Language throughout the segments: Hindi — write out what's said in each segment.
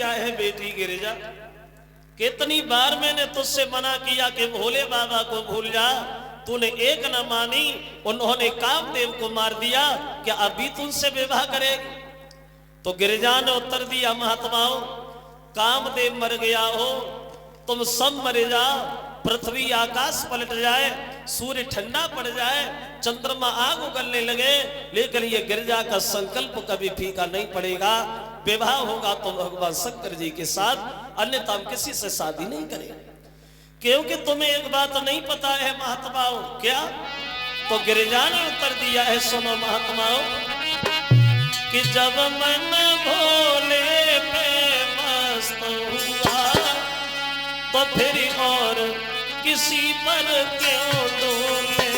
दिया है बेटी गिरिजा। कितनी बार मैंने तुझसे मना किया कि भोले बाबा को भूल जा, तूने एक न मानी। उन्होंने कामदेव को मार दिया, क्या अभी तुझसे विवाह करेगी? तो गिरिजा ने उत्तर दिया, महात्माओं, कामदेव मर गया हो, तुम सब मर जाओ, पृथ्वी आकाश पलट जाए, सूर्य ठंडा पड़ जाए, चंद्रमा आग उगलने लगे, लेकिन ये गिरिजा का संकल्प कभी फीका नहीं पड़ेगा। विवाह होगा तो भगवान शंकर जी के साथ, अन्यथा हम किसी से शादी नहीं करेंगे। क्योंकि तुम्हें एक बात नहीं पता है महात्माओं। क्या? तो गिरिजा ने उत्तर दिया है, सुनो महात्माओं, कि जब मन भोले पे मस्त हुआ तो फिर और किसी पर क्यों डोले।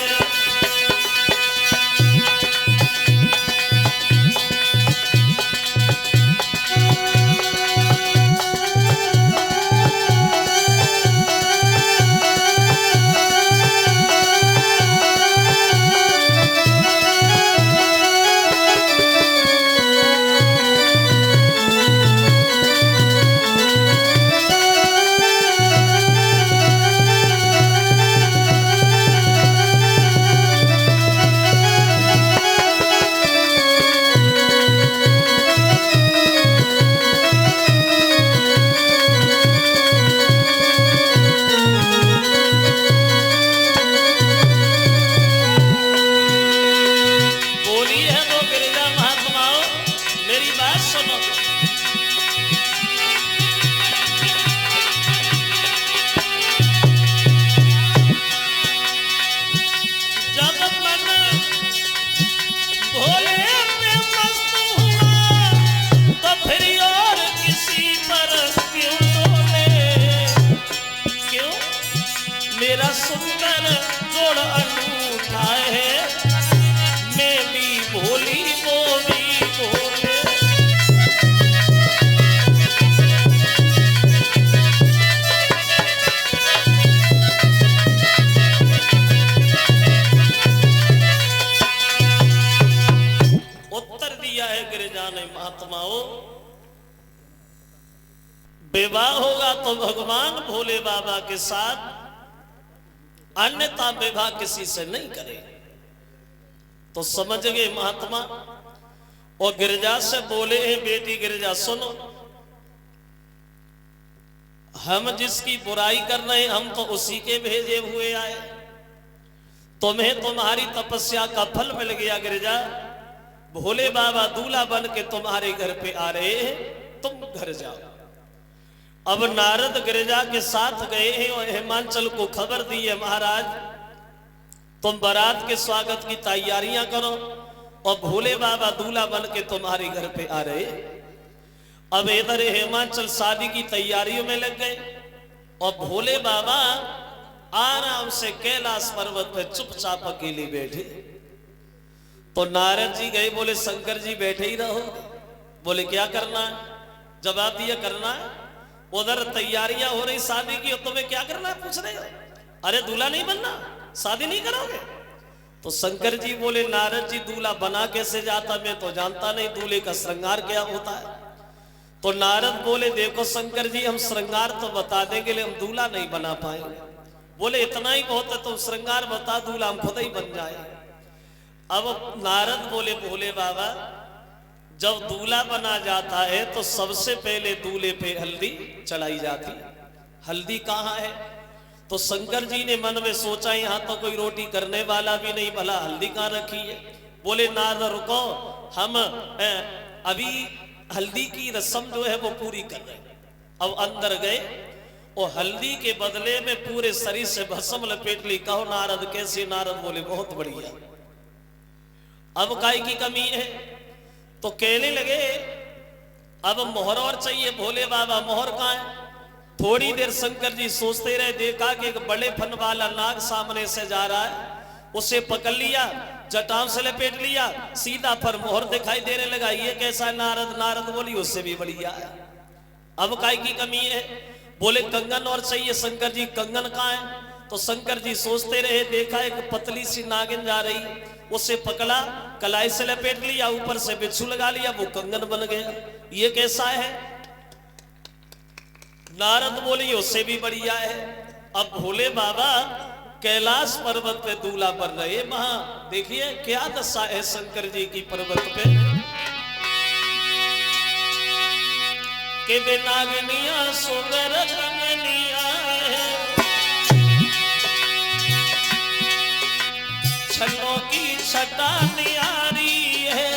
मेरा सुंदर जोड़ अनूठा है, मैं भी भोली वो भी भोले। उत्तर दिया है गिरिजा ने, महात्माओं, विवाह होगा तो भगवान भोले बाबा के साथ, अन्यथा विवाह किसी से नहीं करे। तो समझ गए महात्मा। और गिरिजा से बोले हैं, बेटी गिरिजा सुनो, हम जिसकी बुराई कर रहे हैं हम तो उसी के भेजे हुए आए। तुम्हें तुम्हारी तपस्या का फल मिल गया गिरिजा, भोले बाबा दूल्हा बन के तुम्हारे घर पे आ रहे हैं, तुम घर जाओ। अब नारद गिरिजा के साथ गए हैं और हिमांचल को खबर दी है, महाराज तुम बारात के स्वागत की तैयारियां करो, और भोले बाबा दूल्हा बन के तुम्हारे घर पे आ रहे। अब इधर हिमांचल शादी की तैयारियों में लग गए, और भोले बाबा आराम से कैलाश पर्वत पे चुपचाप अकेले बैठे। तो नारद जी गए, बोले शंकर जी बैठे ही रहो। बोले क्या करना है? जवाब दिया, करना है। उधर तैयारियां हो रही शादी की, और तुम्हें क्या करना है पूछ रहे हो? अरे दूल्हा नहीं बनना, शादी नहीं करोगे? तो शंकर जी बोले, नारद जी दूल्हा बना कैसे जाता, मैं तो जानता नहीं दूल्हे का श्रृंगार क्या होता है। तो नारद बोले, देखो शंकर जी, हम श्रृंगार तो बता देंगे लेकिन हम दूल्हा नहीं बना पाएंगे। बोले इतना ही बहुत है, तुम श्रृंगार बता, दूल्हा हम खुद ही बन जाए। अब नारद बोले, भोले बाबा जब दूल्हा बना जाता है तो सबसे पहले दूल्हे पे हल्दी चढ़ाई जाती। हल्दी कहाँ है? तो शंकर जी ने मन में सोचा, यहाँ तो कोई रोटी करने वाला भी नहीं, भला हल्दी कहाँ रखी है। बोले नारद रुको, हम अभी हल्दी की रस्म जो है वो पूरी कर रहे हैं। अब अंदर गए और हल्दी के बदले में पूरे शरीर से भस्म लपेट ली। कहो नारद कैसे? नारद बोले बहुत बढ़िया। अब काय की कमी है? तो कहने लगे अब मोहर और चाहिए। भोले बाबा मोहर कहाँ है? थोड़ी देर शंकर जी सोचते रहे, देखा कि एक बड़े फन वाला नाग सामने से जा रहा है, उसे पकड़ लिया, जटाओं से लपेट लिया, सीधा पर मोहर दिखाई देने लगा। ये कैसा है नारद? नारद बोली उससे भी बढ़िया है। अब काय की कमी है? बोले कंगन और चाहिए। शंकर जी कंगन कहाँ है? तो शंकर जी सोचते रहे, देखा एक पतली सी नागिन जा रही, उसे पकड़ा, कलाई से लपेट लिया, ऊपर से बिच्छू लगा लिया, वो कंगन बन गया। ये कैसा है? नारद बोले उससे भी बढ़िया है। अब भोले बाबा कैलाश पर्वत पे दूल्हा बन रहे। वहां देखिए क्या दशा है शंकर जी की पर्वत पे के नागनिया सुंदर कंगनिया है, छलों की छटा न्यारी है,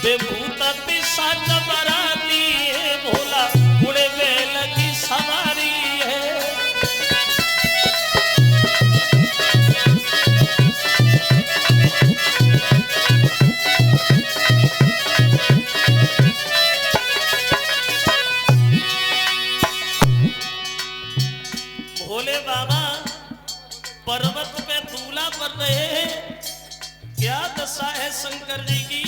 बेभूत पिशाच बराती है, भोला उड़े बैल की सवारी है। भोले बाबा पर्वत पे दूल्हा बन रहे हैं। क्या दशा है शंकर जी की।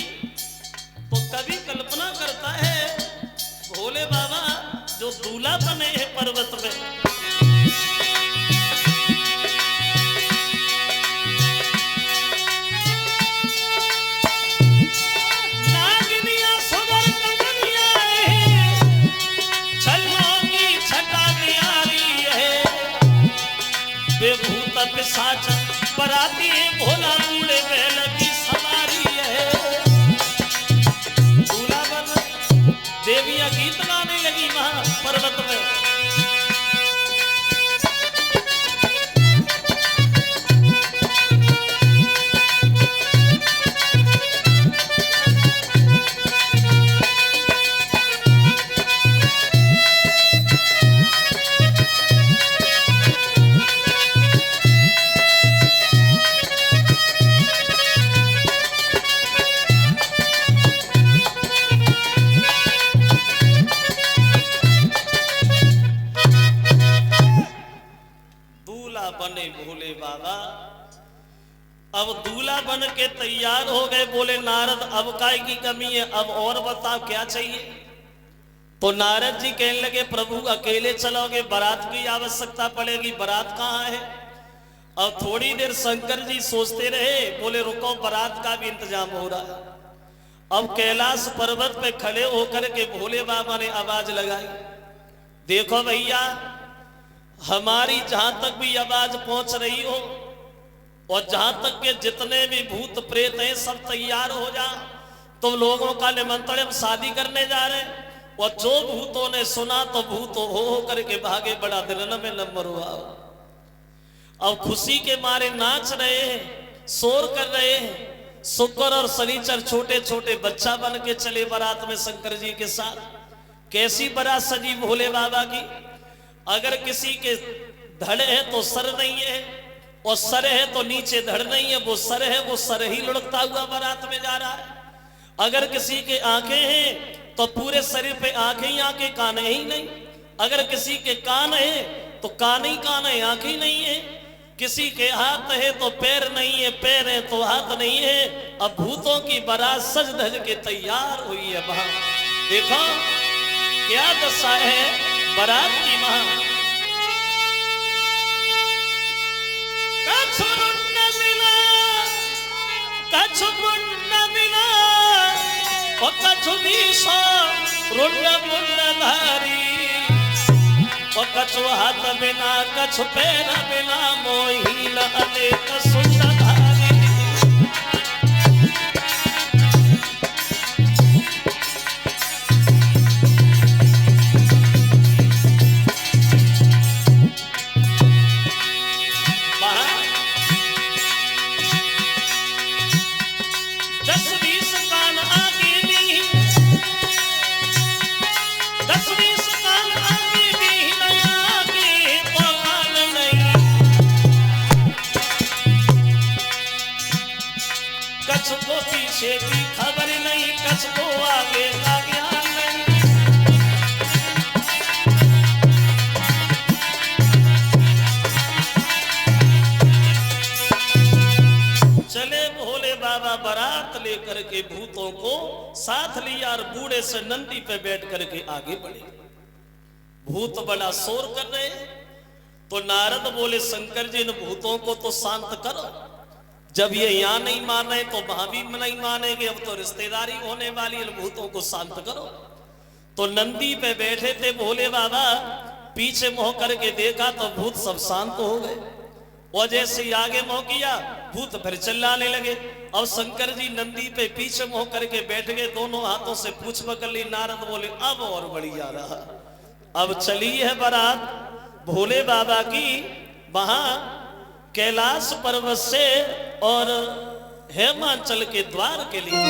तो कभी कल्पना करता है भोले बाबा जो दूल्हा बने हैं पर्वत में, नागिनिया सुंदर कंगनिया है, छलों की छटा न्यारी है, बेभूत पिशाच बराती है, भोला बूढ़े बैल की सवारी है। दूल्हा बन देवियां गीत गाने लगी वहां पर्वत में। बने भोले बाबा अब दूल्हा बन के तैयार हो गए। बोले नारद अब काय की कमी है, अब और बताओ क्या चाहिए। तो नारद जी कहने लगे प्रभु अकेले चलोगे, बारात की आवश्यकता पड़ेगी, बारात कहाँ है। अब थोड़ी देर शंकर जी सोचते रहे, बोले रुको बारात का भी इंतजाम हो रहा है। अब कैलाश पर्वत पे खड़े होकर के भोले बाबा ने आवाज लगाई, देखो भैया हमारी जहां तक भी आवाज पहुंच रही हो और जहां तक के जितने भी भूत प्रेत हैं सब तैयार हो जा, तुम लोगों का निमंत्रण, हम शादी करने जा रहे हैं। और जो भूतों ने सुना तो भूत हो करके भागे, बड़ा दिलन में नंबर हुआ। अब खुशी के मारे नाच रहे हैं, शोर कर रहे हैं। शुक्र और शनिचर छोटे छोटे बच्चा बन के चले बारात में शंकर जी के साथ। कैसी बारात सजी भोले बाबा की। अगर किसी के धड़ है तो सर नहीं है, और सर है तो नीचे धड़ नहीं है, वो सर है वो सर ही लुढ़कता हुआ बारात में जा रहा है। अगर किसी के आंखें हैं तो पूरे शरीर पे आंखें ही आंखें, कान ही नहीं। अगर किसी के कान है तो कान ही कान है, आंख ही नहीं है। किसी के हाथ है तो पैर नहीं है, पैर है तो हाथ नहीं है। अब भूतों की बारात सज धज के तैयार हुई है वहां। देखो क्या दशा है बारात की वहां। कछु रुंड मिला कछु मुंड मिला और कछु बीसो रुंड मुंड धारी, और कछु हाथ बिना कछु पैर बिना मोही अनेक सुंड धारी। पीछे की खबर नहीं, कछ को आगे का ज्ञान नहीं। चले भोले बाबा बारात लेकर के भूतों को साथ लिया और बूढ़े से नंदी पे बैठ करके आगे बढ़े। भूत बड़ा शोर कर रहे। तो नारद बोले शंकर जी इन भूतों को तो शांत करो, जब ये यहां नहीं माने तो वहां भी नहीं मानेंगे, अब तो रिश्तेदारी होने वाली, इन भूतों को शांत करो। तो नंदी पे बैठे थे भोले बाबा, पीछे मुंह करके देखा तो भूत सब शांत हो गए। और जैसे ही आगे मुंह किया भूत फिर चिल्लाने लगे। अब शंकर जी नंदी पे पीछे मुंह करके बैठ गए, दोनों हाथों से पूंछ पकड़ ली। नारद बोले अब और बढ़िया रहा, अब चली है बारात भोले बाबा की वहां कैलाश पर्वत से और हेमांचल के द्वार के लिए।